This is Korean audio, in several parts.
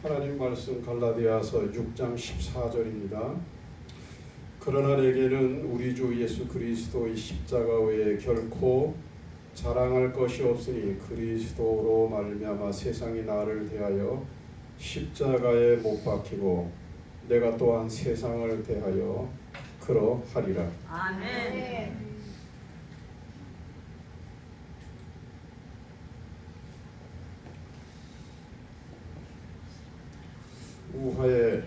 하나님 말씀 갈라디아서 6장 14절입니다. 그러나 내게는 우리 주 예수 그리스도의 십자가 외에 결코 자랑할 것이 없으니 그리스도로 말미암아 세상이 나를 대하여 십자가에 못 박히고 내가 또한 세상을 대하여 그러하리라. 아멘. 우화에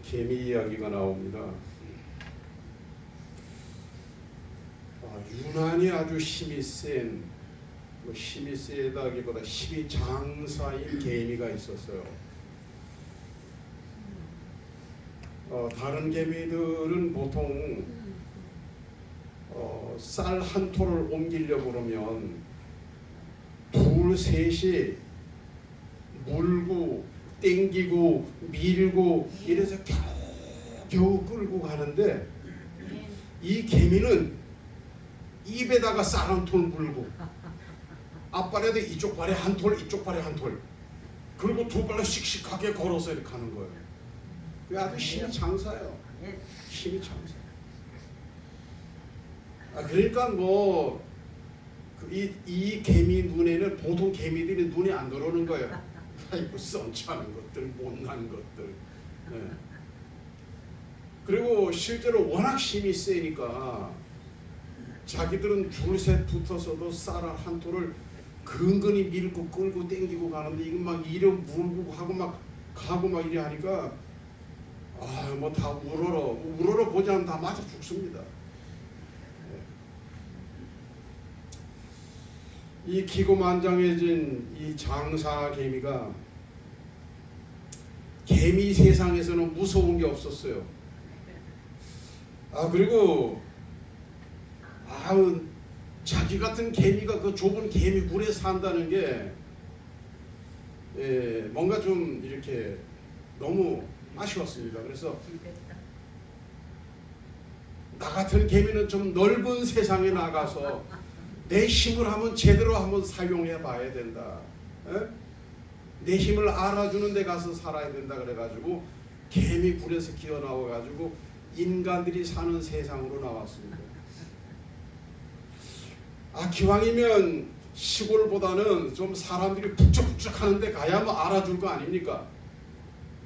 개미 이야기가 나옵니다. 유난히 아주 힘이 센, 힘이 세다기보다 힘이 장사인 개미가 있었어요. 다른 개미들은 보통 쌀 한 톨을 옮기려고 그러면 둘 셋이 물고 땡기고 밀고 이래서 겨우 끌고 가는데 이 개미는 입에다가 쌀 한 톨 물고 앞발에도 이쪽 발에 한 톨 이쪽 발에 한 톨 그리고 두 발로 씩씩하게 걸어서 이렇게 하는 거예요. 그게 아주 힘이 장사예요. 힘이 장사. 그러니까 이 개미 눈에는 보통 개미들이 눈에 안 들어오는 거예요. 아이고 썬치하는 것들, 못난 것들. 네. 그리고 실제로 워낙 힘이 세니까 자기들은 줄셋 붙어서도 쌀 한 톨을 근근히 밀고 끌고 땡기고 가는데 이거 막 이래 물고 하고 막 가고 막 이래 하니까 뭐 다 우러러 보지 않으면 다 맞아 죽습니다. 이 기고만장해진 이 장사 개미가 개미 세상에서는 무서운 게 없었어요. 그리고 자기 같은 개미가 그 좁은 개미굴에 산다는 게 뭔가 좀 이렇게 너무 아쉬웠습니다. 그래서 나 같은 개미는 좀 넓은 세상에 나가서 내 힘을 한번 제대로 한번 사용해 봐야 된다. 내 힘을 알아주는 데 가서 살아야 된다. 그래가지고 개미굴에서 기어 나와가지고 인간들이 사는 세상으로 나왔습니다. 기왕이면 시골보다는 좀 사람들이 북적북적 하는데 가야 뭐 알아줄 거 아닙니까?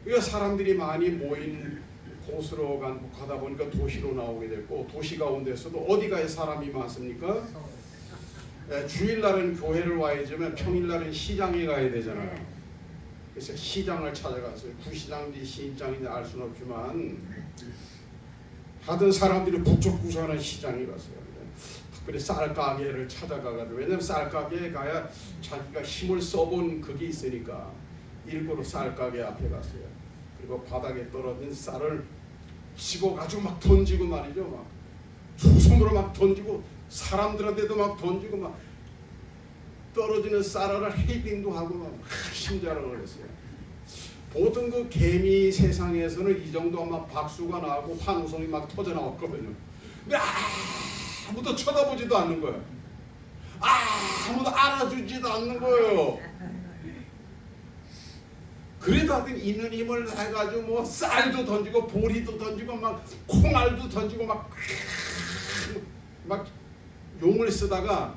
그러니까 사람들이 많이 모인 곳으로 가다 보니까 도시로 나오게 됐고, 도시 가운데서도 어디가에 사람이 많습니까? 주일날은 교회를 와야지만 평일날은 시장에 가야 되잖아요. 그래서 시장을 찾아갔어요. 구시장인지 시장인지 알 수는 없지만 하던 사람들이 북적북적하는 시장에 갔어요. 특별히 쌀가게를 찾아가가지고, 왜냐면 쌀가게에 가야 자기가 힘을 써본 그게 있으니까 일부러 쌀가게 앞에 갔어요. 그리고 바닥에 떨어진 쌀을 집어가지고 막 던지고 말이죠. 막 두 손으로 막 던지고 사람들한테도 막 던지고 막 떨어지는 쌀알을 헤딩도 하고 막 힘자랑을 했어요. 보통 그 개미 세상에서는 이 정도 아마 박수가 나고 환호성이 막 터져 나왔거든요. 근데 아무도 쳐다보지도 않는 거예요. 아무도 알아주지도 않는 거예요. 그래도 하여튼 있는 힘을 해가지고 뭐 쌀도 던지고 보리도 던지고 막 콩알도 던지고 막 용을 쓰다가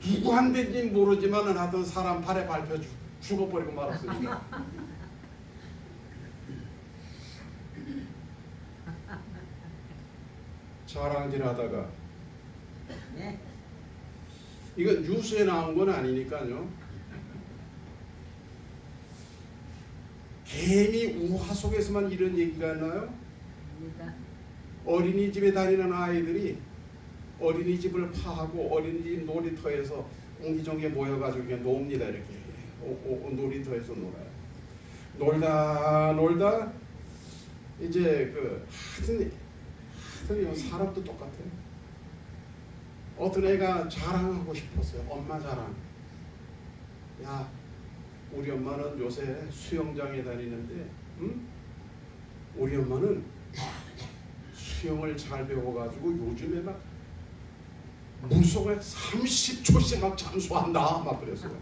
누구한테인지 모르지만 하여튼 사람 발에 밟혀 죽어버리고 말았습니다. 자랑질하다가 이건 뉴스에 나온 건 아니니까요. 개미 우화 속에서만 이런 얘기가 나요? 어린이집에 다니는 아이들이 어린이집을 파하고 어린이집 놀이터에서 옹기종기 모여가지고 그냥 놉니다. 이렇게 놀이터에서 놀아요. 놀다 이제 하여튼 사람도 똑같아요. 어떤 애가 자랑하고 싶었어요. 엄마 자랑. 야, 우리 엄마는 요새 수영장에 다니는데, 우리 엄마는 수영을 잘 배워가지고 요즘에 막 물속에 30초씩 막 잠수한다 막 그랬어요.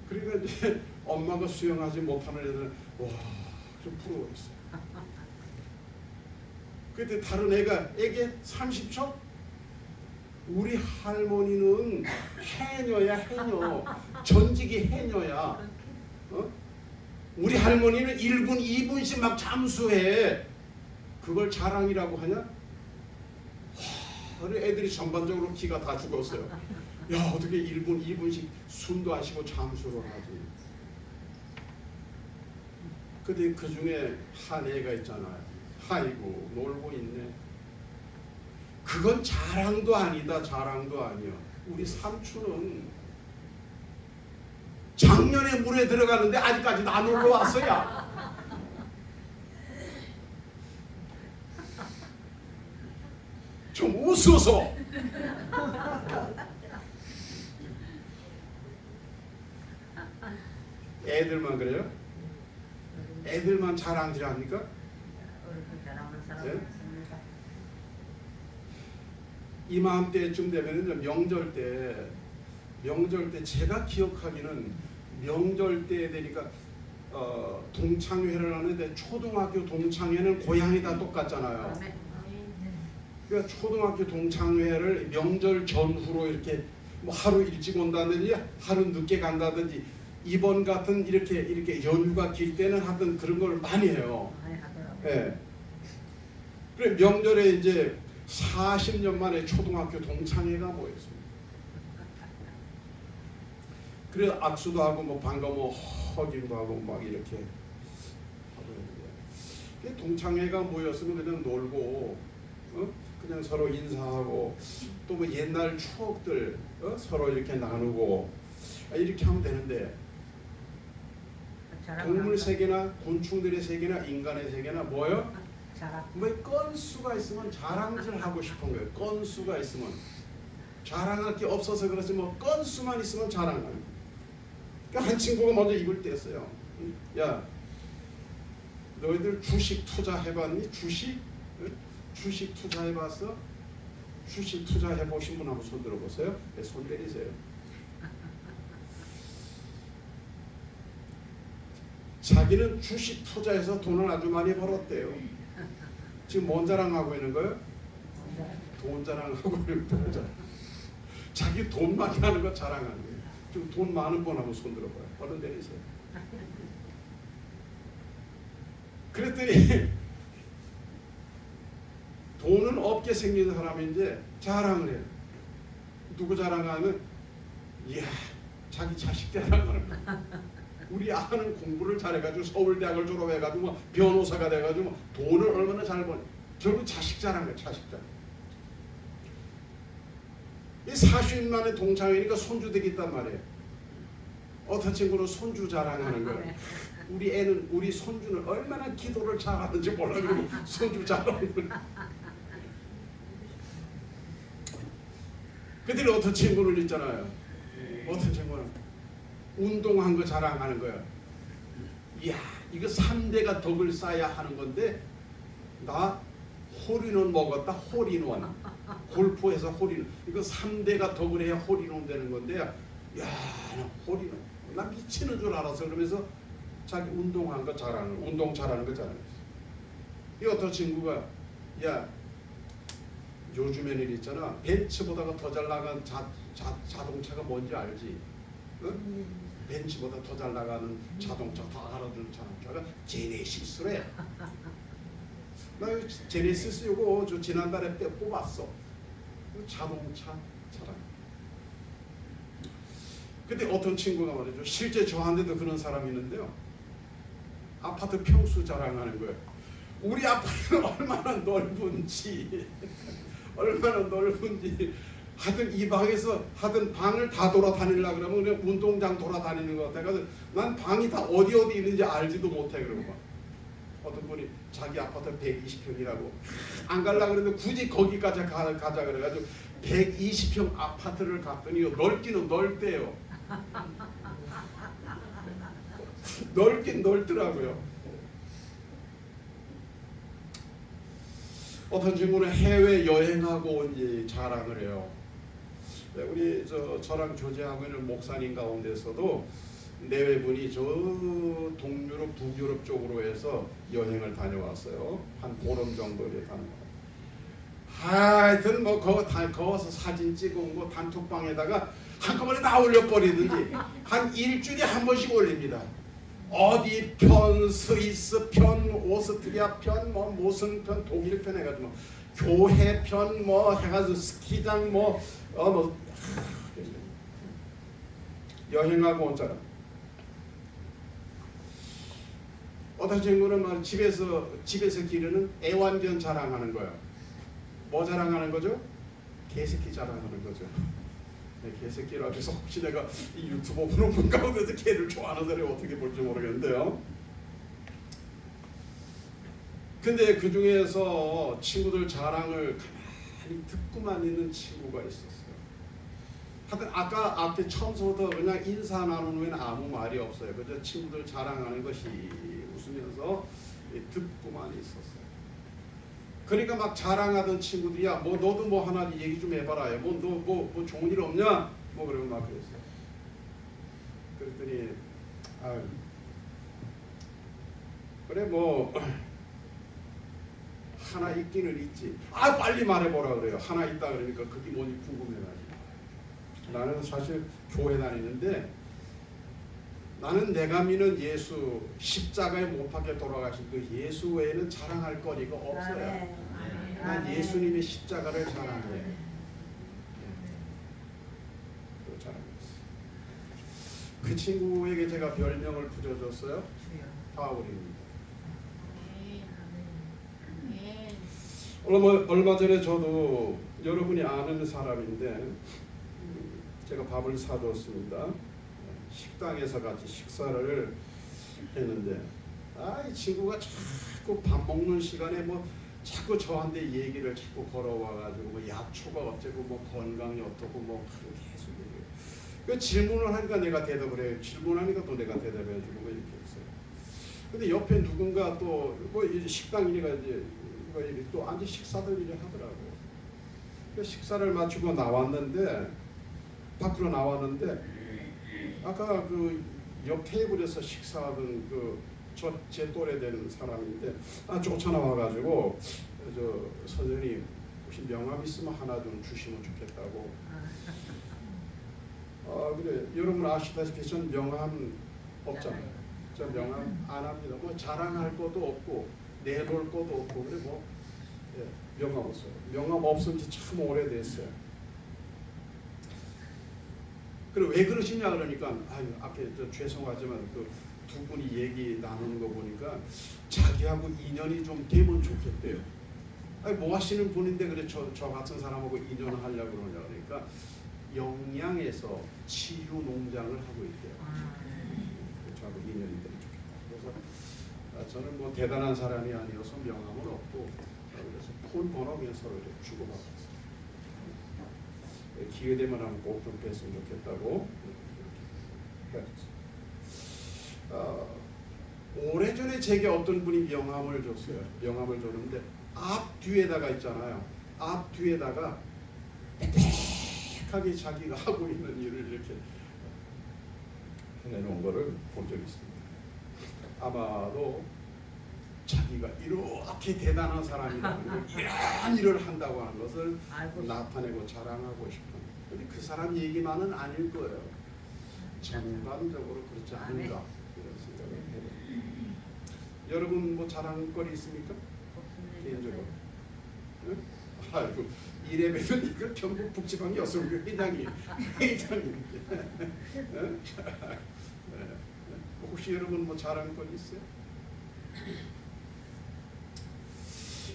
그러니까 이제 엄마가 수영하지 못하는 애들은 와, 좀 부러워했어요. 그때 다른 애가 애게 30초? 우리 할머니는 해녀야, 해녀. 전직이 해녀야. 어? 우리 할머니는 1분, 2분씩 막 잠수해. 그걸 자랑이라고 하냐? 애들이 전반적으로 기가 다 죽었어요. 야, 어떻게 1분, 2분씩 숨도 안 쉬고 잠수를 하지? 근데 그 중에 한 애가 있잖아요. 아이고, 놀고 있네. 그건 자랑도 아니다, 자랑도 아니야. 우리 삼촌은 작년에 물에 들어가는데 아직까지도 안 올라왔어요. 좀 웃어서. 애들만 그래요? 애들만 자랑질 합니까? 네? 이맘때쯤 되면 명절 때 제가 기억하기는 명절 때 되니까 동창회를 하는데 초등학교 동창회는 고향이 다 똑같잖아요. 그러니까 초등학교 동창회를 명절 전후로 이렇게 뭐 하루 일찍 온다든지 하루 늦게 간다든지 이번 같은 이렇게 연휴가 길 때는 하여튼 그런 걸 많이 해요. 예. 그래 명절에 이제 40년 만에 초등학교 동창회가 모였습니다. 그래 악수도 하고 뭐 반가 뭐 허기도 하고 막 이렇게 하고 있는데 동창회가 모였으면 그냥 놀고 그냥 서로 인사하고 또 뭐 옛날 추억들 서로 이렇게 나누고 이렇게 하면 되는데 동물 세계나 곤충들의 세계나 인간의 세계나 뭐요? 뭐 건수가 있으면 자랑질 하고 싶은 거예요. 건수가 있으면 자랑할 게 없어서 그렇지 뭐 건수만 있으면 자랑하는 거예요. 그러니까 한 친구가 먼저 입을 뗐어요. 야, 너희들 주식 투자 해봤니? 주식? 주식 투자 해봤어? 주식 투자 해보신 분 한번 손 들어보세요. 네, 손 내리세요. 자기는 주식 투자해서 돈을 아주 많이 벌었대요. 지금 뭔 자랑하고 있는 거예요? 돈 자랑하고 있는 돈 자랑. 자기 돈 많이 하는 거 자랑하는 거예요. 좀 돈 많은 분 한번 손 들어봐요. 얼른 내리세요. 그랬더니 돈은 없게 생긴 사람이 이제 자랑을 해요. 누구 자랑하면 이야 자기 자식 자랑하는 거예요. 우리 아는 공부를 잘해가지고 서울대학을 졸업해가지고 뭐 변호사가 돼가지고 뭐 돈을 얼마나 잘 버는 결국 자식 자랑 거예요. 자식 자랑. 이 40년 만에 동창회니까 손주 되겠단 말이에요. 어떤 친구는 손주 자랑하는 거예요. 우리 손주는 얼마나 기도를 잘하는지 몰라요. 손주 자랑하는 거예요. 그들이 어떤 친구는 있잖아요. 어떤 친구는 운동한 거 자랑하는 거예요. 이야 이거 3대가 덕을 쌓아야 하는 건데 나 홀인원 먹었다. 홀인원. 골프에서 홀인원. 이거 3대가 덕을 해야 홀인원 되는 건데 야 나 홀인원. 나 미치는 줄 알았어. 그러면서 자기 운동한 거 잘하는 운동 잘하는 거 잘하는 이 어떤 친구가 야 요즘에는 있잖아 벤츠보다가 더 잘 나간 자동차가 뭔지 알지? 응? 벤츠보다 더 잘 나가는 자동차 다 알아듣는 자동차가 제네시스래. 나 제네시스 요거 저 지난달에 뽑았어. 자동차 자랑. 근데 어떤 친구가 말이죠. 실제 저한테도 그런 사람이 있는데요. 아파트 평수 자랑하는 거예요. 우리 아파트는 얼마나 넓은지 얼마나 넓은지 하여튼 이 방에서 하여튼 방을 다 돌아다니려고 그러면 그냥 운동장 돌아다니는 것 같아. 그래서 난 방이 다 어디 있는지 알지도 못해. 그러고 막 어떤 분이 자기 아파트 120평이라고 안 가려고 그랬는데 굳이 거기까지 가자 그래가지고 120평 아파트를 갔더니 넓기는 넓대요. 넓긴 넓더라고요. 어떤 친구는 해외 여행하고 온 자랑을 해요. 우리 저랑 교제하고 있는 목사님 가운데서도 내외분이 저 동유럽, 북유럽 쪽으로 해서 여행을 다녀왔어요. 한 보름 정도 다녀왔어요. 하여튼 뭐 거기서 사진 찍은 거 단톡방에다가 한꺼번에 다 올려버리든지 한 일주일에 한 번씩 올립니다. 어디 편, 스위스 편, 오스트리아 편, 뭐 무슨 편, 독일 편 해가지고 교회 편, 뭐 해가지고 스키장 뭐 여행하고 온 사람. 어떤 친구는 막 집에서 기르는 애완견 자랑하는 거야. 뭐 자랑하는 거죠? 개새끼 자랑하는 거죠. 네, 개새끼라 해서 혹시 내가 이 유튜브 보는 분 가운데서 개를 좋아하는 사람이 어떻게 볼지 모르겠는데요. 근데 그 중에서 친구들 자랑을 가만히 듣고만 있는 친구가 있었어요. 하여튼 아까 앞에 처음부터 그냥 인사 나누는 아무 말이 없어요. 그저 친구들 자랑하는 것이 웃으면서 듣고만 있었어요. 그러니까 막 자랑하던 친구들이야, 뭐 너도 뭐 하나 얘기 좀 해봐라. 뭐 너 뭐 좋은 일 없냐? 뭐 그러고 막 그랬어요. 그랬더니 그래 뭐 하나 있기는 있지. 빨리 말해보라 그래요. 하나 있다 그러니까 그게 뭔지 궁금해가지고. 나는 사실 교회 다니는데 나는 내가 믿는 예수 십자가에 못 박혀 돌아가신 그 예수 외에는 자랑할 거리가 없어요. 난 예수님의 십자가를 자랑해요. 그 친구에게 제가 별명을 붙여줬어요. 바울입니다. 얼마 전에 저도 여러분이 아는 사람인데 제가 밥을 사줬습니다. 식당에서 같이 식사를 했는데 이 친구가 자꾸 밥 먹는 시간에 뭐 자꾸 저한테 얘기를 자꾸 걸어와가지고 뭐 약초가 어쩌고 뭐 건강이 어떻고 뭐 계속 얘기해요. 그 질문을 하니까 내가 대답을 해요. 질문하니까 또 내가 대답해주고 뭐 이렇게 했어요. 근데 옆에 누군가 또 뭐 식당이니까 이제 또 앉아 식사들 이제 하더라고요. 그 식사를 마치고 나왔는데 밖으로 나왔는데 아까 그 옆 테이블에서 식사하던 제 또래 되는 사람인데 쫓아나와가지고 저 선생님 혹시 명함 있으면 하나 좀 주시면 좋겠다고. 그래 여러분 아시다시피 전 명함 없잖아요. 저 명함 안 합니다. 뭐 자랑할 것도 없고 내놓을 것도 없고 그래 뭐 명함 없어요. 명함 없은 지 참 오래됐어요. 그리고 왜 그러시냐 그러니까 앞에 죄송하지만 그 두 분이 얘기 나누는 거 보니까 자기하고 인연이 좀 되면 좋겠대요. 뭐 하시는 분인데 그래 저 같은 사람하고 인연을 하려고 그러냐 그러니까 영양에서 치유 농장을 하고 있대요. 저하고 인연이 되면 좋겠다. 그래서 저는 뭐 대단한 사람이 아니어서 명함은 없고 그래서 폰 번호 그냥 서로 주고받았어요. 기회 되면 한번 꼭 좀 뵀으면 좋겠다고 해야죠. 오래전에 제게 어떤 분이 명함을 줬어요. 명함을 줬는데 앞 뒤에다가 있잖아요. 앞 뒤에다가 빽빽하게 자기가 하고 있는 일을 이렇게 해놓은 거를 본 적이 있습니다. 아마도 자기가 이렇게 대단한 사람이라는 이런 일을 한다고 하는 것을 나타내고 자랑하고 싶은. 근데 그 사람 얘기만은 아닐 거예요. 전반적으로 그렇지 않은가 이런 생각을 해요. 여러분 뭐 자랑거리 있습니까? 개인적으로. 네? 아이고 이래봬도 이거 경북 북지방 여성교 회장님. 혹시 여러분 뭐 자랑거리 있어요?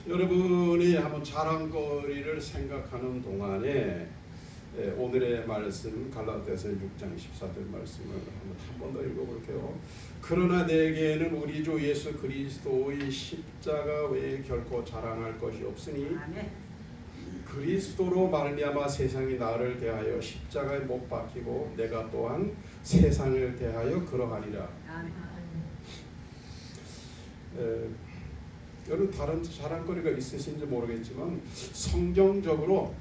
여러분이 한번 자랑거리를 생각하는 동안에 오늘의 말씀 갈라디아서 6장 14절 말씀을 한 번 더 읽어볼게요. 그러나 내게는 우리 주 예수 그리스도의 십자가 외에 결코 자랑할 것이 없으니 그리스도로 말미암아 세상이 나를 대하여 십자가에 못 박히고 내가 또한 세상을 대하여 그러하리라. 여러분 다른 자랑거리가 있으신지 모르겠지만 성경적으로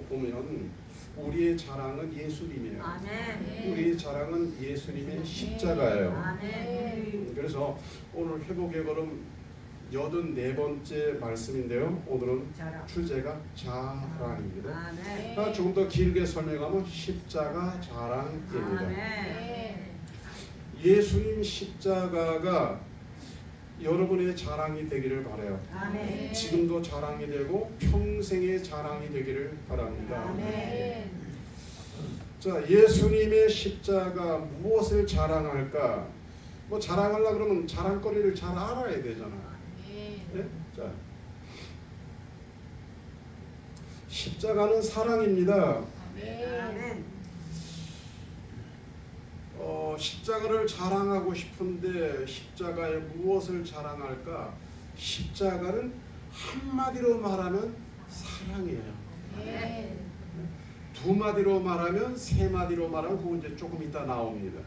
보면 우리의 자랑은 예수님이에요. 아멘. 우리의 자랑은 예수님의 십자가예요. 아멘. 그래서 오늘 회복의 걸음 84번째 말씀인데요. 오늘은 자랑. 주제가 자랑입니다. 아멘. 조금 더 길게 설명하면 십자가 자랑입니다. 아멘. 예수님 십자가가 여러분의 자랑이 되기를 바라요. 아멘. 지금도 자랑이 되고 평생의 자랑이 되기를 바랍니다. 아멘. 자, 예수님의 십자가 무엇을 자랑할까? 뭐 자랑하려 그러면 자랑거리를 잘 알아야 되잖아요. 네? 자, 십자가는 사랑입니다. 아멘. 십자가를 자랑하고 싶은데 십자가에 무엇을 자랑할까? 십자가는 한마디로 말하면 사랑이에요. 아멘. 두 마디로 말하면, 세 마디로 말하면 그건 이제 조금 이따 나옵니다.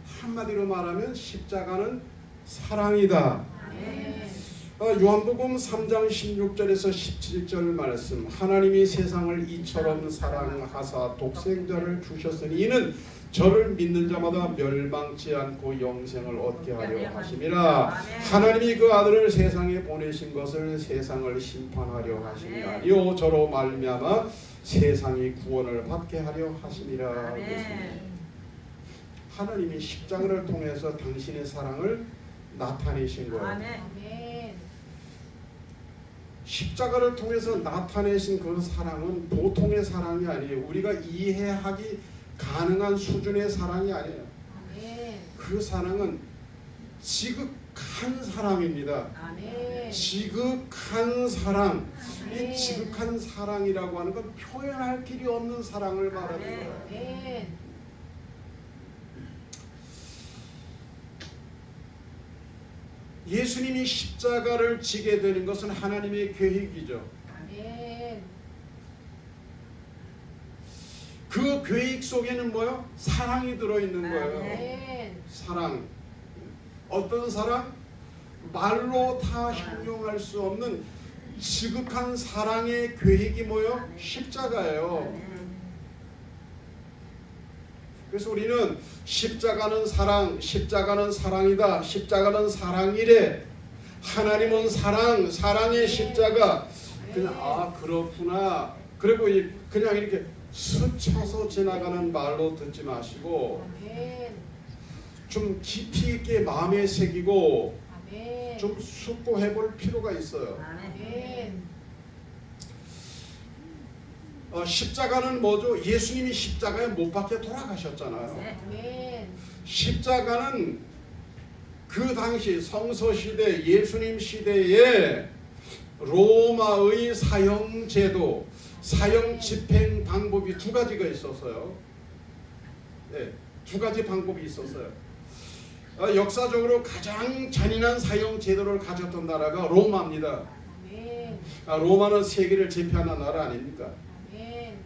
한마디로 말하면 십자가는 사랑이다. 아멘. 요한복음 3장 16절에서 17절 말씀, 하나님이 세상을 이처럼 사랑하사 독생자를 주셨으니 이는 저를 믿는 자마다 멸망치 않고 영생을 얻게 하려 하심이라. 하나님이 그 아들을 세상에 보내신 것을 세상을 심판하려 하심이 아니요 저로 말미암아 세상이 구원을 받게 하려 하심이라. 하나님이 십자가를 통해서 당신의 사랑을 나타내신 거예요. 아멘. 십자가를 통해서 나타내신 그 사랑은 보통의 사랑이 아니에요. 우리가 이해하기 가능한 수준의 사랑이 아니에요. 아멘. 그 사랑은 지극한 사랑입니다. 아멘. 지극한 사랑. 아멘. 이 지극한 사랑이라고 하는 건 표현할 길이 없는 사랑을 말하는 거예요. 아멘. 예수님이 십자가를 지게 되는 것은 하나님의 계획이죠. 아멘. 그 계획 속에는 뭐요? 사랑이 들어있는 거예요. 아멘. 사랑. 어떤 사랑? 말로 다 형용할 수 없는 지극한 사랑의 계획이 뭐요? 십자가예요. 그래서 우리는 십자가는 사랑, 십자가는 사랑이다, 십자가는 사랑이래. 하나님은 사랑, 사랑의 십자가. 그냥 그렇구나. 그리고 그냥 이렇게 스쳐서 지나가는 말로 듣지 마시고 좀 깊이 있게 마음에 새기고 좀 숙고해 볼 필요가 있어요. 십자가는 뭐죠? 예수님이 십자가에 못 박혀 돌아가셨잖아요. 십자가는 그 당시 성서시대, 예수님 시대에 로마의 사형제도, 사형 집행 방법이 두 가지가 있었어요. 네, 두 가지 방법이 있었어요. 역사적으로 가장 잔인한 사형 제도를 가졌던 나라가 로마입니다. 로마는 세계를 제패하는 나라 아닙니까?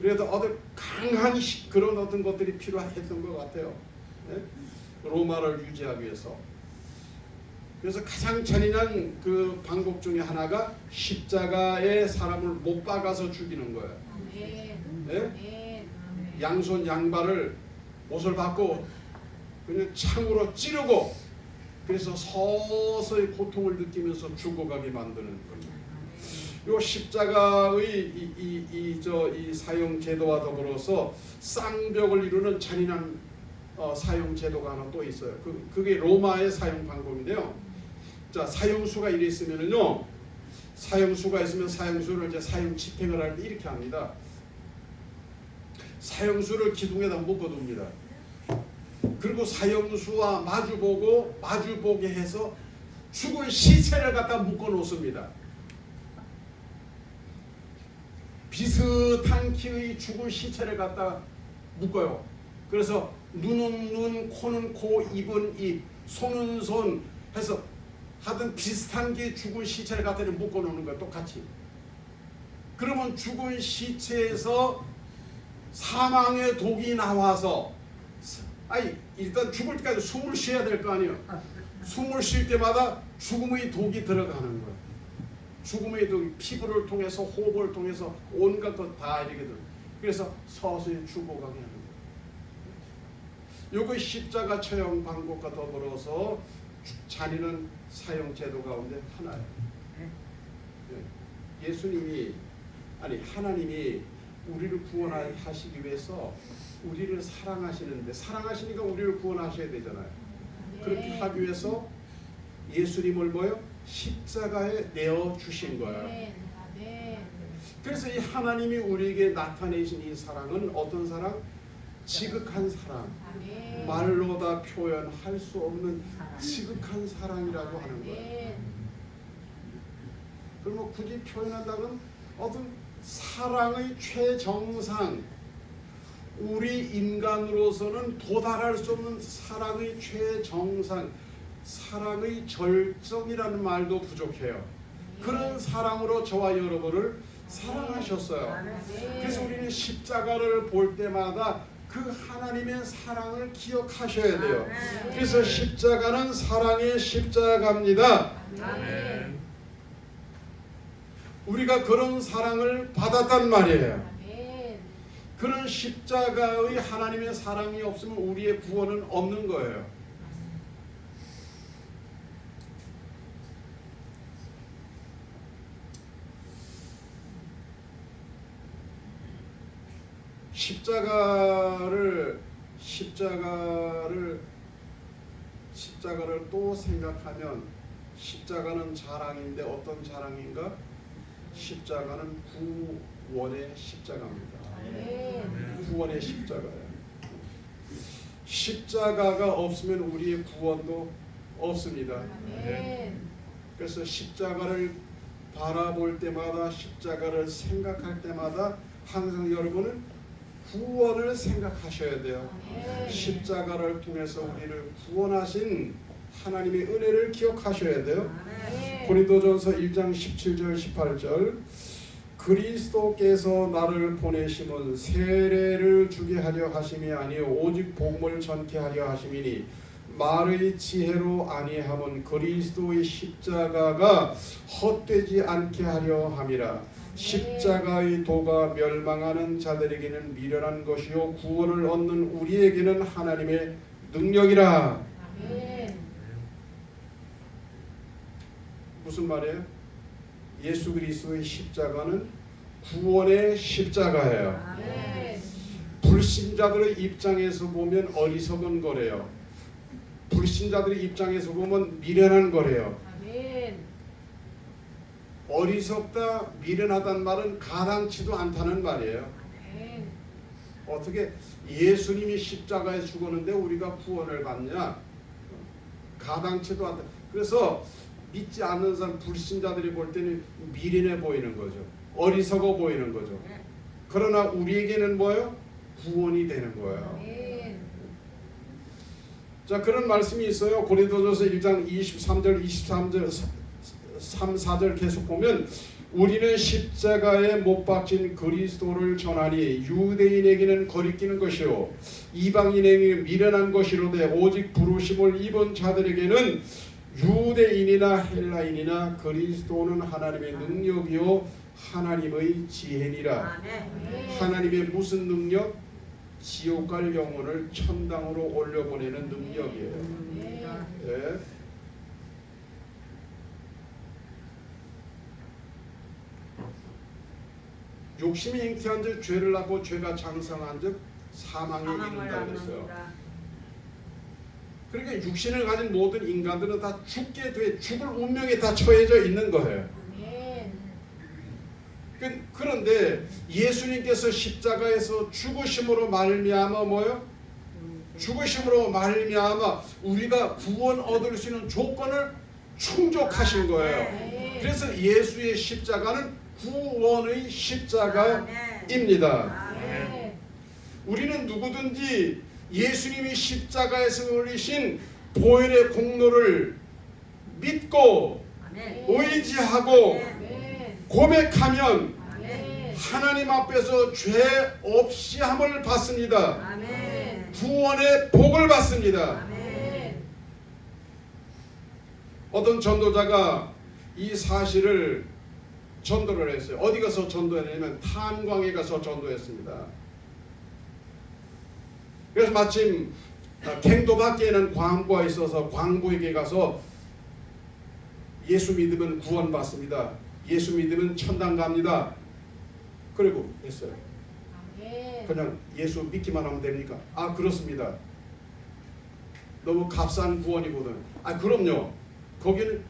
그래도 어떤 강한 그런 어떤 것들이 필요했던 것 같아요. 네? 로마를 유지하기 위해서. 그래서 가장 잔인한 그 방법 중에 하나가 십자가에 사람을 못 박아서 죽이는 거예요. 네? 양손 양발을 못을 받고 그냥 창으로 찌르고 그래서 서서히 고통을 느끼면서 죽어가게 만드는 겁니다. 요 십자가의 이 사형 제도와 더불어서 쌍벽을 이루는 잔인한 사형 제도가 하나 또 있어요. 그게 로마의 사형 방법인데요. 자, 사형수가 이래 있으면은요, 사형수가 있으면 사형수를 이제 사형 집행을 할 때 이렇게 합니다. 사형수를 기둥에다 묶어둡니다. 그리고 사형수와 마주보게 해서 죽은 시체를 갖다 묶어 놓습니다. 비슷한 키의 죽은 시체를 갖다 묶어요. 그래서 눈은 눈, 코는 코, 입은 입, 손은 손 해서 하여튼 비슷한 게 죽은 시체를 갖다 묶어 놓는 거예요. 똑같이. 그러면 죽은 시체에서 사망의 독이 나와서 일단 죽을 때까지 숨을 쉬어야 될 거 아니에요. 숨을 쉴 때마다 죽음의 독이 들어가는 거예요. 죽음의 독이 피부를 통해서 호흡을 통해서 온갖 것 다 이렇게 들어. 그래서 서서히 죽어가게 하는 거예요. 요거 십자가 처형 방법과 더불어서 잔인한 사형 제도 가운데 하나예요. 예수님이 하나님이 우리를 구원하시기 위해서 우리를 사랑하시는데 사랑하시니까 우리를 구원하셔야 되잖아요. 그렇게 하기 위해서 예수님을 뭐요? 십자가에 내어 주신 거예요. 그래서 이 하나님이 우리에게 나타내신 이 사랑은 어떤 사랑? 지극한 사랑. 말로 다 표현할 수 없는 지극한 사랑이라고 하는 거예요. 그러면 굳이 표현한다면 어떤 사랑의 최정상, 우리 인간으로서는 도달할 수 없는 사랑의 최정상, 사랑의 절정이라는 말도 부족해요. 그런 사랑으로 저와 여러분을 사랑하셨어요. 그래서 우리는 십자가를 볼 때마다 그 하나님의 사랑을 기억하셔야 돼요. 그래서 십자가는 사랑의 십자가입니다. 우리가 그런 사랑을 받았단 말이에요. 그런 십자가의 하나님의 사랑이 없으면 우리의 구원은 없는 거예요. 십자가를 또 생각하면 십자가는 자랑인데 어떤 자랑인가? 십자가는 구원의 십자가입니다. 구원의 십자가예요. 십자가가 없으면 우리의 구원도 없습니다. 그래서 십자가를 바라볼 때마다, 십자가를 생각할 때마다 항상 여러분은 구원을 생각하셔야 돼요. 십자가를 통해서 우리를 구원하신 하나님의 은혜를 기억하셔야 돼요. 고린도전서 1장 17절 18절 그리스도께서 나를 보내심은 세례를 주게 하려 하심이 아니요 오직 복음을 전케 하려 하심이니 말의 지혜로 아니함은 그리스도의 십자가가 헛되지 않게 하려 함이라. 십자가의 도가 멸망하는 자들에게는 미련한 것이요 구원을 얻는 우리에게는 하나님의 능력이라. 무슨 말이에요? 예수 그리스도의 십자가는 구원의 십자가예요. 불신자들의 입장에서 보면 어리석은 거래요. 불신자들의 입장에서 보면 미련한 거래요. 어리석다, 미련하다는 말은 가당치도 않다는 말이에요. 어떻게 예수님이 십자가에 죽었는데 우리가 구원을 받냐? 가당치도 않다. 그래서 믿지 않는 사람, 불신자들이 볼 때는 미련해 보이는 거죠. 어리석어 보이는 거죠. 그러나 우리에게는 뭐예요? 구원이 되는 거예요. 자, 그런 말씀이 있어요. 고린도전서 1장 23절, 3, 4절 계속 보면 우리는 십자가에 못 박힌 그리스도를 전하니 유대인에게는 거리끼는 것이요 이방인에게 미련한 것이로되 오직 부르심을 입은 자들에게는 유대인이나 헬라인이나 그리스도는 하나님의 능력이요 하나님의 지혜니라. 하나님의 무슨 능력? 지옥 갈 영혼을 천당으로 올려보내는 능력이에요. 네. 욕심이 잉태한 즉 죄를 낳고 죄가 장성한 즉 사망에 이른다 그랬어요. 그러니까 육신을 가진 모든 인간들은 다 죽게 돼, 죽을 운명에 다 처해져 있는 거예요. 그런데 예수님께서 십자가에서 죽으심으로 말미암아 뭐요? 죽으심으로 말미암아 우리가 구원 얻을 수 있는 조건을 충족하신 거예요. 그래서 예수의 십자가는 구원의 십자가입니다. 우리는 누구든지 예수님이 십자가에서 올리신 보혈의 공로를 믿고 의지하고 고백하면 하나님 앞에서 죄 없이 함을 받습니다. 구원의 복을 받습니다. 어떤 전도자가 이 사실을 전도를 했어요. 어디 가서 전도했냐면 탄광에 가서 전도했습니다. 그래서 마침 갱도 밖에는 광부가 있어서 광부에게 가서 예수 믿으면 구원받습니다. 예수 믿으면 천당 갑니다. 그리고 했어요. 아멘. 그냥 예수 믿기만 하면 됩니까? 아 그렇습니다. 너무 값싼 구원이거든. 아 그럼요. 거기는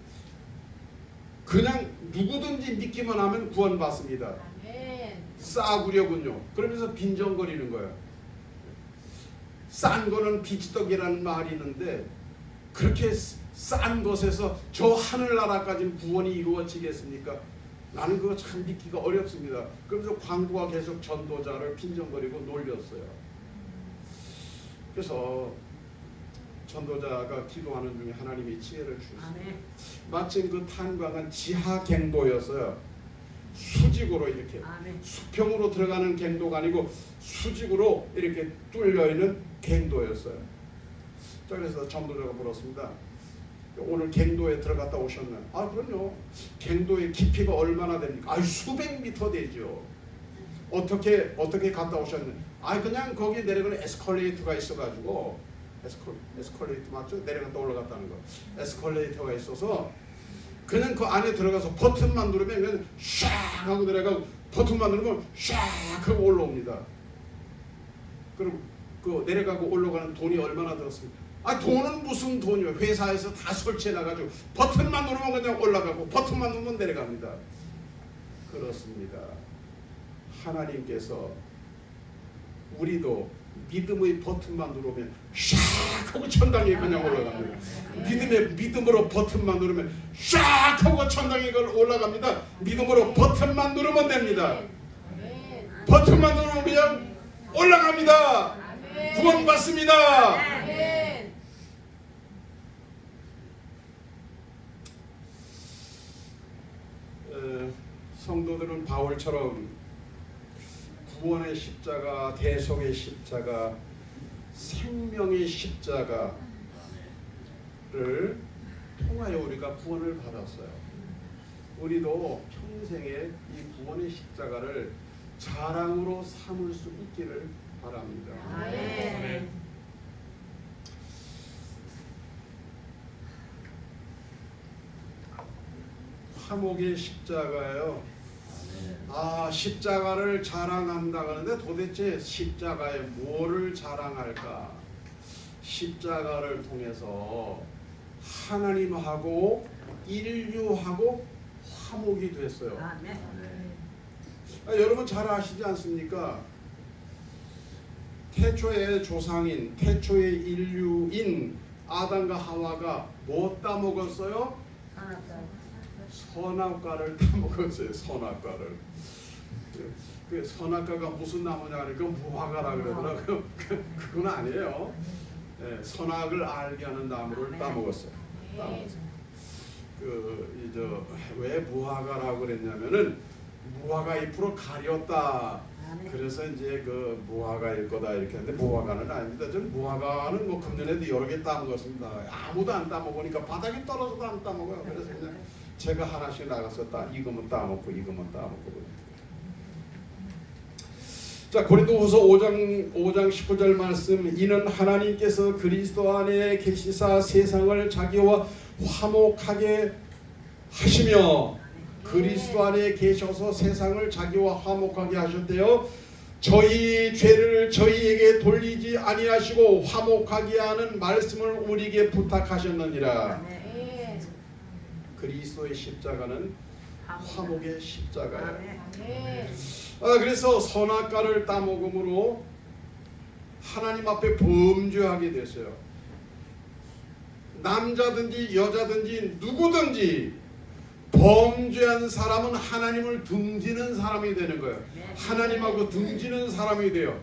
그냥 누구든지 믿기만 하면 구원받습니다. 아멘. 싸구려군요. 그러면서 빈정거리는 거예요. 싼 거는 비지떡이라는 말이 있는데 그렇게 싼 것에서 저 하늘나라까지는 구원이 이루어지겠습니까? 나는 그거 참 믿기가 어렵습니다. 그러면서 광부가 계속 전도자를 빈정거리고 놀렸어요. 그래서 전도자가 기도하는 중에 하나님이 지혜를 주셨어요. 마침 그 탄광은 지하 갱도였어요. 수직으로 이렇게 수평으로 들어가는 갱도가 아니고 수직으로 이렇게 뚫려 있는 갱도였어요. 자, 그래서 전도자가 물었습니다. 오늘 갱도에 들어갔다 오셨나요? 아 그럼요. 갱도의 깊이가 얼마나 됩니까? 아 수백 미터 되죠. 어떻게 갔다 오셨나요? 아 그냥 거기 내려가는 에스컬레이터가 있어가지고 에스컬레이터 맞죠? 내려갔다 올라갔다는 거. 에스컬레이터가 있어서 그냥 그 안에 들어가서 버튼만 누르면 그냥 샥 하고 내려가고 버튼만 누르면 샥 하고 올라옵니다. 그럼 그 내려가고 올라가는 돈이 얼마나 들었습니까? 아 돈은 무슨 돈이요? 회사에서 다 설치해놔가지고 버튼만 누르면 그냥 올라가고 버튼만 누르면 내려갑니다. 그렇습니다. 하나님께서 우리도 믿음의 버튼만 누르면 샥 하고 천당에 그냥 올라갑니다. 믿음으로 버튼만 누르면 샥 하고 천당에 올라갑니다. 믿음으로 버튼만 누르면 됩니다. 버튼만 누르면 그냥 올라갑니다. 구원받습니다. 성도들은 바울처럼 구원의 십자가, 대속의 십자가, 생명의 십자가를 통하여 우리가 구원을 받았어요. 우리도 평생에 이 구원의 십자가를 자랑으로 삼을 수 있기를 바랍니다. 아멘. 화목의 십자가예요. 아 십자가를 자랑한다 하는데 도대체 십자가에 뭐를 자랑할까? 십자가를 통해서 하나님하고 인류하고 화목이 됐어요. 여러분 잘 아시지 않습니까? 태초의 조상인, 태초의 인류인 아담과 하와가 뭐 따먹었어요? 선악과를 따먹었어요. 선악과를. 그 선악과가 무슨 나무냐 하니까 무화과라 그러더라고요. 그건 아니에요. 네, 선악을 알게 하는 나무를 따먹었어요. 왜 무화과라고 그랬냐면은 무화과 잎으로 가렸다. 그래서 이제 그 무화과일 거다 이렇게 하는데 무화과는 아닙니다. 전 무화과는 뭐 금년에도 여러 개 따먹었습니다. 아무도 안 따먹으니까 바닥에 떨어져도 안 따먹어요. 그래서 그냥 제가 하나씩 나가서 이거만 따먹고 이거만 따먹고. 자 고린도후서 5장 19절 말씀. 이는 하나님께서 그리스도 안에 계시사 세상을 자기와 화목하게 하시며 그리스도 안에 계셔서 세상을 자기와 화목하게 하셨대요. 저희 죄를 저희에게 돌리지 아니하시고 화목하게 하는 말씀을 우리에게 부탁하셨느니라. 그리스도의 십자가는 화목의 십자가예요. 그래서 선악과를 따먹음으로 하나님 앞에 범죄하게 됐어요. 남자든지 여자든지 누구든지 범죄한 사람은 하나님을 등지는 사람이 되는 거예요. 하나님하고 등지는 사람이 돼요.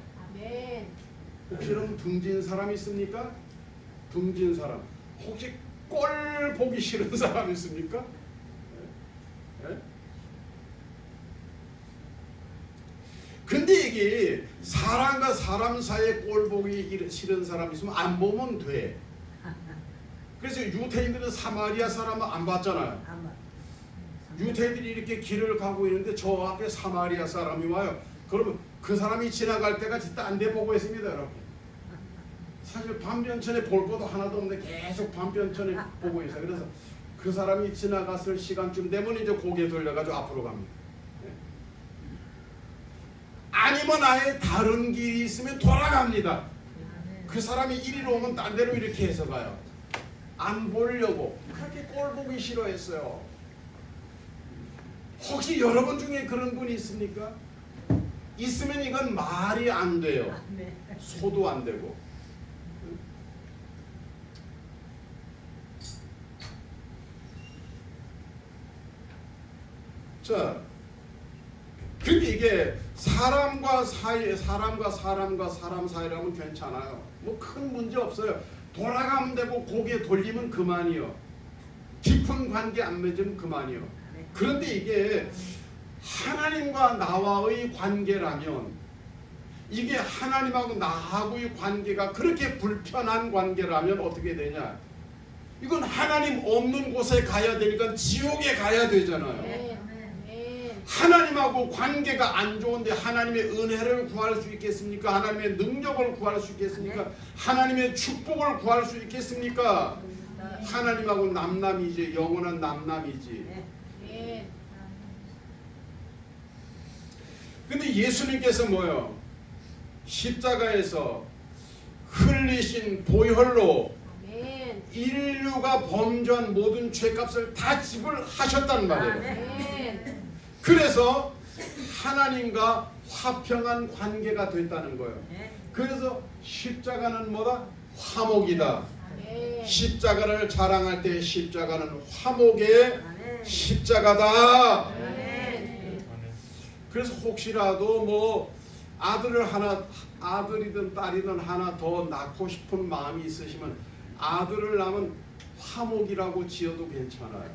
혹시 여러분 등진 사람 있습니까? 등진 사람. 혹시 꼴 보기 싫은 사람 있습니까? 네? 근데 이게 사람과 사람 사이에 꼴 보기 싫은 사람 있으면 안 보면 돼. 그래서 유대인들은 사마리아 사람은 안 봤잖아요. 유대인들이 이렇게 길을 가고 있는데 저 앞에 사마리아 사람이 와요. 그러면 그 사람이 지나갈 때가 딴 데 보고 있습니다, 여러분. 사실 반변천에 볼 것도 하나도 없는데 계속 반변천에 보고 있어요. 그래서 그 사람이 지나갔을 시간쯤 되면 이제 고개 돌려가지고 앞으로 갑니다. 네. 아니면 아예 다른 길이 있으면 돌아갑니다. 그 사람이 이리로 오면 딴 데로 이렇게 해서 가요. 안 보려고. 그렇게 꼴 보기 싫어했어요. 혹시 여러분 중에 그런 분이 있습니까? 있으면 이건 말이 안 돼요. 소도 안 되고. 자, 근데 이게 사람과 사람 사이라면 괜찮아요. 뭐 큰 문제 없어요. 돌아가면 되고 고개 돌리면 그만이요. 깊은 관계 안 맺으면 그만이요. 그런데 이게 하나님과 나와의 관계라면, 이게 하나님하고 나하고의 관계가 그렇게 불편한 관계라면 어떻게 되냐? 이건 하나님 없는 곳에 가야 되니까 지옥에 가야 되잖아요. 하나님하고 관계가 안 좋은데 하나님의 은혜를 구할 수 있겠습니까? 하나님의 능력을 구할 수 있겠습니까? 하나님의 축복을 구할 수 있겠습니까? 하나님하고 남남이지, 영원한 남남이지. 근데 예수님께서 뭐요? 십자가에서 흘리신 보혈로 인류가 범죄한 모든 죄값을 다 지불하셨단 말이에요. 그래서 하나님과 화평한 관계가 됐다는 거예요. 그래서 십자가는 뭐다? 화목이다. 십자가를 자랑할 때 십자가는 화목의 십자가다. 그래서 혹시라도 뭐 아들이든 딸이든 하나 더 낳고 싶은 마음이 있으시면 아들을 낳으면 화목이라고 지어도 괜찮아요.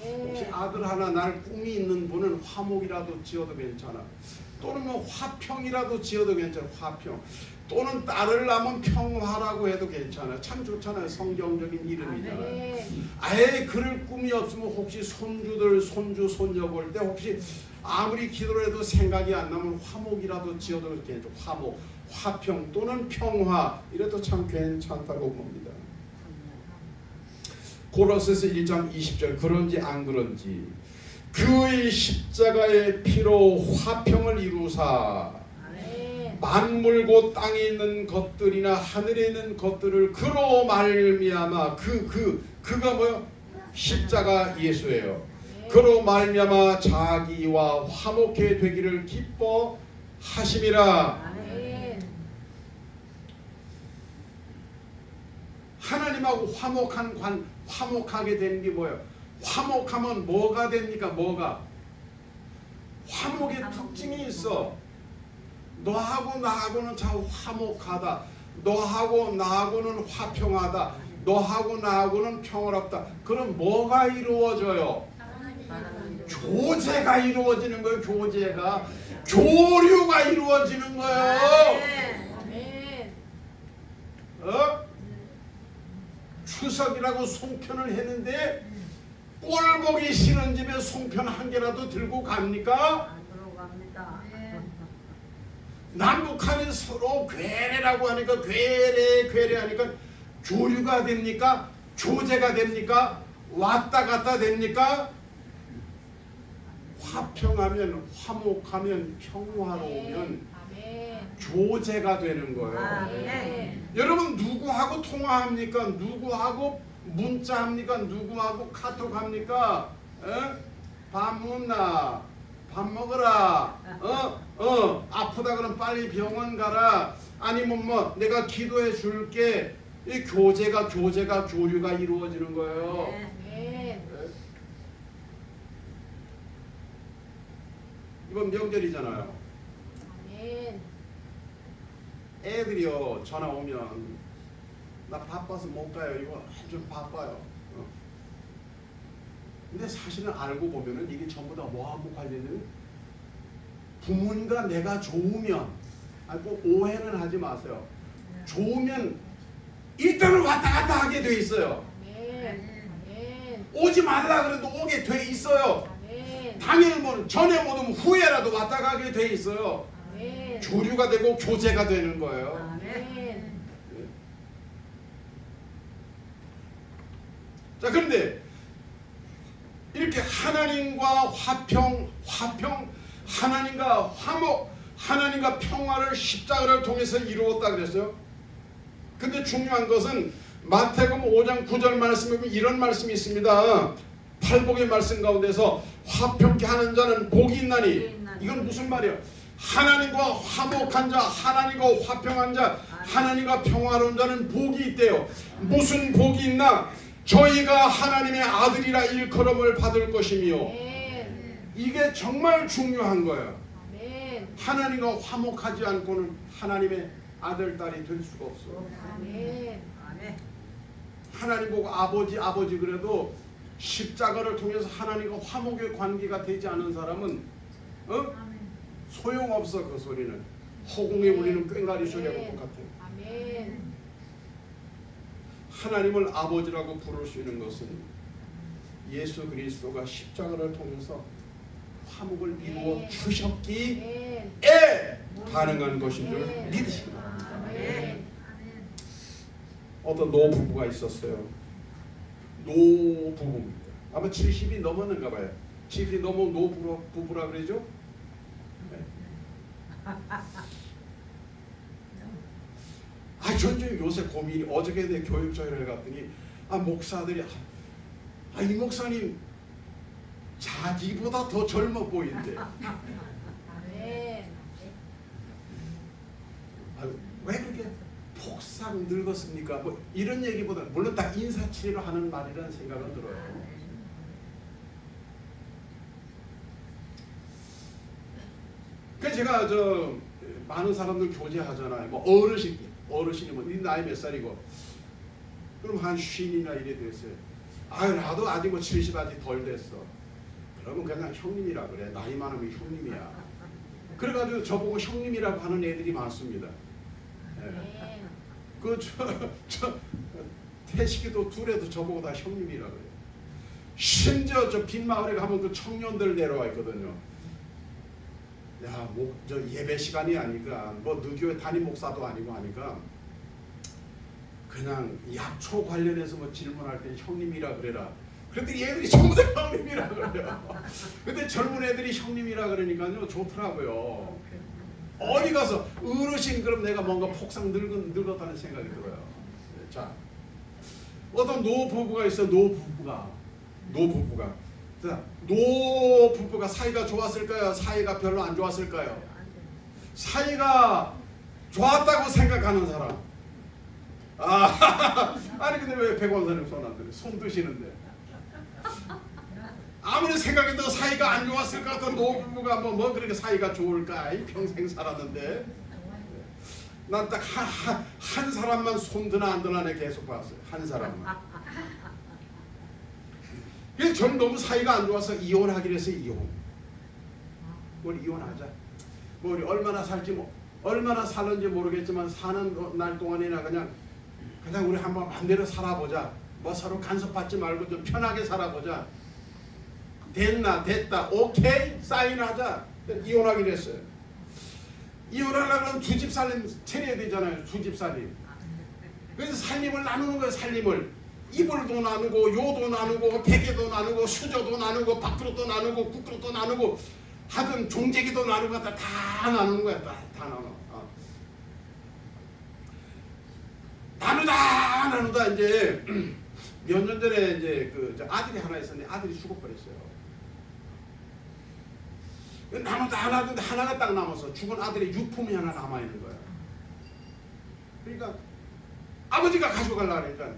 혹시 아들 하나 낳을 꿈이 있는 분은 화목이라도 지어도 괜찮아. 또는 뭐 화평이라도 지어도 괜찮아. 화평. 또는 딸을 낳으면 평화라고 해도 괜찮아요. 참 좋잖아요. 성경적인 이름이잖아요. 아예 그럴 꿈이 없으면 혹시 손주들, 손주, 손녀 볼 때 혹시 아무리 기도를 해도 생각이 안 나면 화목이라도 지어도 괜찮아요. 화목, 화평 또는 평화 이래도 참 괜찮다고 봅니다. 고로새서 1장 20절 그런지 안 그런지 그의 십자가의 피로 화평을 이루사 만물 곧 땅에 있는 것들이나 하늘에 있는 것들을 그로 말미암아 그가 뭐요? 십자가 예수예요. 그로 말미암아 자기와 화목해 되기를 기뻐하심이라. 하나님하고 화목하게 되는 게 뭐예요? 화목하면 뭐가 됩니까? 뭐가? 화목의 특징이 있어. 너하고 나하고는 참 화목하다. 너하고 나하고는 화평하다. 너하고 나하고는 평화롭다. 그럼 뭐가 이루어져요? 교제가 이루어지는 거예요. 교제가. 교류가 이루어지는 거예요. 추석이라고 송편을 했는데 꼴 보기 싫은 집에 송편 한 개라도 들고 갑니까? 남북한이 서로 괴뢰라고 하니까 괴뢰 하니까 교류가 됩니까? 교제가 됩니까? 왔다 갔다 됩니까? 화평하면 화목하면 평화로우면 교제가 되는 거예요. 여러분 누구하고 통화합니까? 누구하고 문자합니까? 누구하고 카톡합니까? 밥 먹나? 밥 먹어라. 아프다 그러면 빨리 병원 가라. 아니면 뭐 내가 기도해 줄게. 이 교류가 이루어지는 거예요. 이번 명절이잖아요. 애들이요 전화 오면 나 바빠서 못 가요. 이거 좀 바빠요. 근데 사실은 알고 보면은 이게 전부 다 뭐하고 관련된 부모님과 내가 좋으면 꼭 오해는 하지 마세요. 좋으면 일단은 왔다 갔다 하게 돼 있어요. 오지 말라 그래도 오게 돼 있어요. 당일 못 전에 못 오면 후에라도 왔다 가게 돼 있어요. 아멘. 교류가 되고 교제가 되는 거예요. 아멘. 자, 그런데 이렇게 하나님과 화평, 하나님과 화목, 하나님과 평화를 십자가를 통해서 이루었다 그랬어요. 근데 중요한 것은 마태복음 5장 9절 말씀에 보면 이런 말씀이 있습니다. 팔복의 말씀 가운데서 화평케 하는 자는 복이 있나니, 이건 무슨 말이에요? 하나님과 화목한 자, 하나님과 화평한 자, 하나님과 평화로운 자는 복이 있대요. 무슨 복이 있나? 저희가 하나님의 아들이라 일컬음을 받을 것이며, 아멘. 이게 정말 중요한 거예요. 아멘. 하나님과 화목하지 않고는 하나님의 아들, 딸이 될 수가 없어요. 아멘. 하나님 보고 아버지 그래도 십자가를 통해서 하나님과 화목의 관계가 되지 않은 사람은 소용없어. 그 소리는 허공에 울리는 꽹과리 소리하고 똑같아요. 아멘. 하나님을 아버지라고 부를 수 있는 것은 예수 그리스도가 십자가를 통해서 화목을 이루어 주셨기에 가능한 것인 줄 믿으시기 바랍니다. 아멘. 어떤 노부부가 있었어요. 노부부입니다. 아마 70이 넘었는가 봐요. 70이 넘은 노부부라 그러죠? 네. 전 요새 고민이, 어저께 내 교육자회를 갔더니 목사들이 이 목사님 자기보다 더 젊어 보인대. 아멘. 왜 그렇게 폭삭 늙었습니까? 뭐 이런 얘기보다, 물론 다 인사치레로 하는 말이라는 생각은 들어요. 그래서 제가 많은 사람들 교제하잖아요. 뭐 어르신이 뭐 나이 몇 살이고, 그럼 한 50이나 이래 됐어요. 나도 아직 뭐 70 아직 덜 됐어. 그러면 그냥 형님이라 그래. 나이 많으면 형님이야. 그래가지고 저보고 형님이라고 하는 애들이 많습니다. 네. 태식이도 둘에도 저보고 다 형님이라 그래요. 심지어 저 빈마을에 가면 그 청년들 내려와 있거든요. 저 예배 시간이 아니까, 뭐 누교회 담임 목사도 아니고 하니까 그냥 약초 관련해서 뭐 질문할 때 형님이라 그래라. 그랬더니 얘들이 전부 다 형님이라 그래요. 근데 젊은 애들이 형님이라 그러니까요, 좋더라고요. 어디 가서 어르신 그럼 내가 뭔가 폭삭 늙었다는 생각이 들어요. 자, 어떤 노부부가 있어. 노부부가 사이가 좋았을까요? 사이가 별로 안 좋았을까요? 사이가 좋았다고 생각하는 사람. 아니 근데 왜 백원사님 손 안 들어? 손 드시는데. 아무리 생각해도 사이가 안 좋았을 것 같은 노부부가 뭐 그렇게 사이가 좋을까? 평생 살았는데. 난 딱 한 사람만 손 드나 안 드나 계속 봤어요. 한 사람만. 그래서 전 너무 사이가 안 좋아서 이혼하기로 해서 우리 이혼하자. 뭐 우리 얼마나 살는지 모르겠지만 사는 날 동안이나 그냥 우리 한번 반대로 살아보자. 뭐 서로 간섭받지 말고 좀 편하게 살아보자. 됐다. 오케이, 사인하자. 이혼하기로 했어요. 이혼하려면 그러면 두 집 살림 차려야 되잖아요. 두 집 살림. 그래서 살림을 나누는 거예요. 살림을. 이불도 나누고, 요도 나누고, 베개도 나누고, 수저도 나누고, 밥그릇도 나누고, 국그릇도 나누고, 하든 종재기도 나누고, 다 나누는 거야. 다 나눠. 나누다 이제 몇 년 전에 이제 아들이 하나 있었는데 아들이 죽어버렸어요. 나누다 하나가 딱 남아서 죽은 아들의 유품이 하나 남아 있는 거야. 그러니까 아버지가 가져가려고 하니까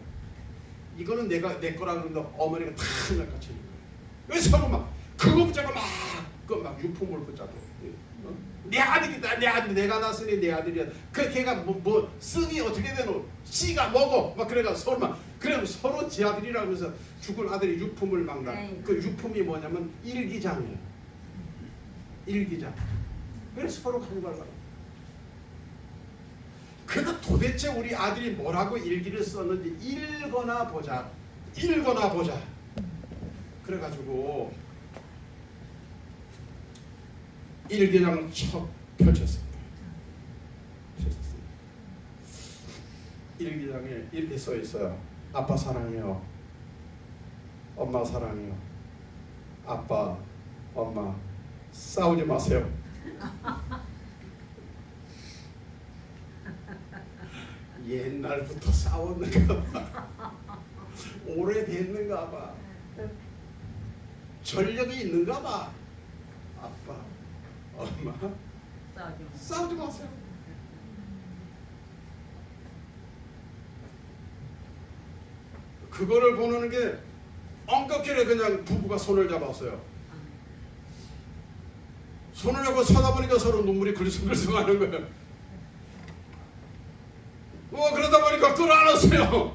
이거는 내 거라 그러는데 어머니가 다 낚아채는 거야. 왜 서로 막 그거 붙잡고 막 유품을 붙잡고. 내 아들이다, 내 아들, 내가 낳았으니 내 아들이야. 걔가 뭐 승이 어떻게 되노? 씨가 뭐고? 막 그래가 서로 그러면 서로 지 아들이라고 해서 죽은 아들이 유품을 막 그 유품이 뭐냐면 일기장이에요. 일기장. 그래서 서로 가져가려고. 그래도 도대체 우리 아들이 뭐라고 일기를 썼는지 읽거나 보자. 그래가지고 일기장을 척 펼쳤습니다. 일기장에 이렇게 써 있어요. 아빠 사랑해요. 엄마 사랑해요. 아빠, 엄마 싸우지 마세요. 옛날부터 싸웠는가 봐. 오래됐는가 봐. 전력이 있는가 봐. 아빠, 엄마 싸우지 마세요. 그거를 보는 게 엉겁게 그냥 부부가 손을 잡았어요. 손을 잡고 서다 보니까 서로 눈물이 글썽글썽하는 거예요. 그러다 보니까 끌어안았어요.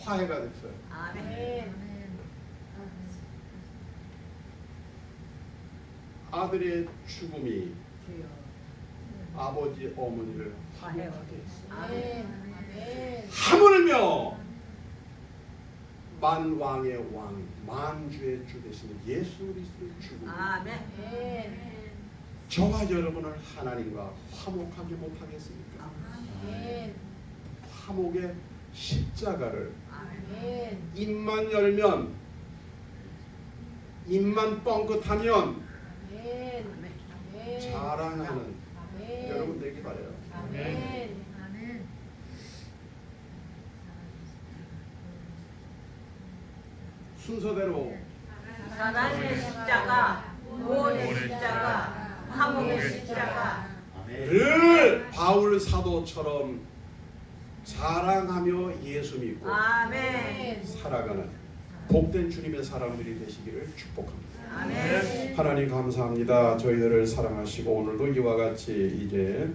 화해가 됐어요. 아멘. 아들의 죽음이 아버지 어머니를 화해하게 했어요. 아멘. 아멘. 하물며 만왕의 왕, 만주의 주 되시는 예수 그리스도의 죽음. 아멘. 저와 여러분을 하나님과 화목하게 못하겠습니까? 아멘. 화목의 십자가를 아멘. 입만 열면, 입만 뻥긋하면 아멘. 아멘. 자랑하는 아멘. 여러분 되기 바라요. 아멘. 순서대로 사랑의 십자가, 구원의 십자가, 화목의 십자가. 늘 바울 사도처럼 자랑하며 예수 믿고 아멘. 살아가는 복된 주님의 사람들이 되시기를 축복합니다. 아멘. 하나님 감사합니다. 저희들을 사랑하시고 오늘도 이와 같이 이제